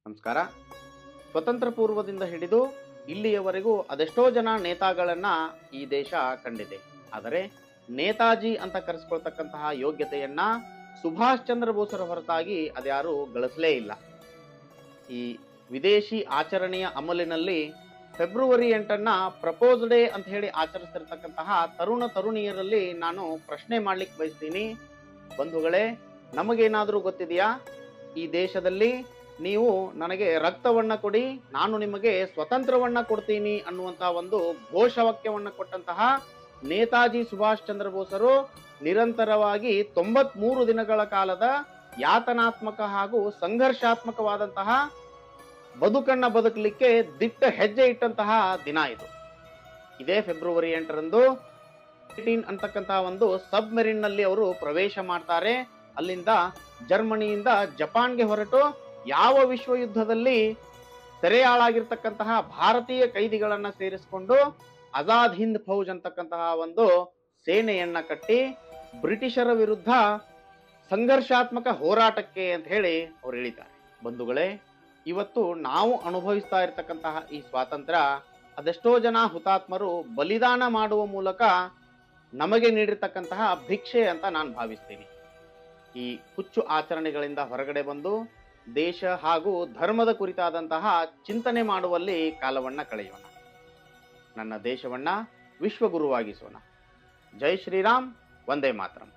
ನಮಸ್ಕಾರ. ಸ್ವತಂತ್ರ ಪೂರ್ವದಿಂದ ಹಿಡಿದು ಇಲ್ಲಿಯವರೆಗೂ ಅದೆಷ್ಟೋ ಜನ ನೇತಾಗಳನ್ನ ಈ ದೇಶ ಕಂಡಿದೆ. ಆದರೆ ನೇತಾಜಿ ಅಂತ ಕರೆಸ್ಕೊಳ್ತಕ್ಕಂತಹ ಯೋಗ್ಯತೆಯನ್ನ ಸುಭಾಷ್ ಚಂದ್ರ ಬೋಸರ ಹೊರತಾಗಿ ಅದ್ಯಾರು ಗಳಿಸಲೇ ಇಲ್ಲ. ಈ ವಿದೇಶಿ ಆಚರಣೆಯ ಅಮಲಿನಲ್ಲಿ ಫೆಬ್ರವರಿ 8 ಪ್ರಪೋಸ್ ಡೇ ಅಂತ ಹೇಳಿ ಆಚರಿಸ್ತಿರ್ತಕ್ಕಂತಹ ತರುಣ ತರುಣಿಯರಲ್ಲಿ ನಾನು ಪ್ರಶ್ನೆ ಮಾಡ್ಲಿಕ್ಕೆ ಬಯಸ್ತೀನಿ. ಬಂಧುಗಳೇ, ನಮಗೇನಾದ್ರೂ ಗೊತ್ತಿದೆಯಾ? ಈ ದೇಶದಲ್ಲಿ ನೀವು ನನಗೆ ರಕ್ತವನ್ನ ಕೊಡಿ, ನಾನು ನಿಮಗೆ ಸ್ವತಂತ್ರವನ್ನ ಕೊಡ್ತೀನಿ ಅನ್ನುವಂತ ಒಂದು ಘೋಷವಾಕ್ಯವನ್ನ ಕೊಟ್ಟಂತಹ ನೇತಾಜಿ ಸುಭಾಷ್ ಚಂದ್ರ ಬೋಸರು ನಿರಂತರವಾಗಿ 93 ದಿನಗಳ ಕಾಲದ ಯಾತನಾತ್ಮಕ ಹಾಗೂ ಸಂಘರ್ಷಾತ್ಮಕವಾದಂತಹ ಬದುಕನ್ನ ಬದುಕಲಿಕ್ಕೆ ದಿಟ್ಟ ಹೆಜ್ಜೆ ಇಟ್ಟಂತಹ ದಿನ ಇದು. ಇದೇ ಫೆಬ್ರವರಿ 8 ಅಂತಕ್ಕಂತಹ ಒಂದು ಸಬ್ಮೆರಿನ್ ನಲ್ಲಿ ಅವರು ಪ್ರವೇಶ ಮಾಡ್ತಾರೆ. ಅಲ್ಲಿಂದ ಜರ್ಮನಿಯಿಂದ ಜಪಾನ್ಗೆ ಹೊರಟು ಯಾವ ವಿಶ್ವ ಯುದ್ಧದಲ್ಲಿ ಸೆರೆಯಾಳಾಗಿರ್ತಕ್ಕಂತಹ ಭಾರತೀಯ ಕೈದಿಗಳನ್ನ ಸೇರಿಸಿಕೊಂಡು ಆಜಾದ್ ಹಿಂದ್ ಫೌಜ್ ಅಂತಕ್ಕಂತಹ ಒಂದು ಸೇನೆಯನ್ನ ಕಟ್ಟಿ ಬ್ರಿಟಿಷರ ವಿರುದ್ಧ ಸಂಘರ್ಷಾತ್ಮಕ ಹೋರಾಟಕ್ಕೆ ಅಂತ ಹೇಳಿ ಅವ್ರು ಹೇಳಿದ್ದಾರೆ. ಬಂಧುಗಳೇ, ಇವತ್ತು ನಾವು ಅನುಭವಿಸ್ತಾ ಇರ್ತಕ್ಕಂತಹ ಈ ಸ್ವಾತಂತ್ರ್ಯ ಅದೆಷ್ಟೋ ಜನ ಹುತಾತ್ಮರು ಬಲಿದಾನ ಮಾಡುವ ಮೂಲಕ ನಮಗೆ ನೀಡಿರ್ತಕ್ಕಂತಹ ಭಿಕ್ಷೆ ಅಂತ ನಾನು ಭಾವಿಸ್ತೀನಿ. ಈ ಹುಚ್ಚು ಆಚರಣೆಗಳಿಂದ ಹೊರಗಡೆ ಬಂದು ದೇಶ ಹಾಗೂ ಧರ್ಮದ ಕುರಿತಾದಂತಹ ಚಿಂತನೆ ಮಾಡುವಲ್ಲಿ ಕಾಲವನ್ನ ಕಳೆಯೋಣ. ನನ್ನ ದೇಶವನ್ನ ವಿಶ್ವಗುರುವಾಗಿಸೋಣ. ಜೈ ಶ್ರೀರಾಮ್, ವಂದೇ ಮಾತರಂ.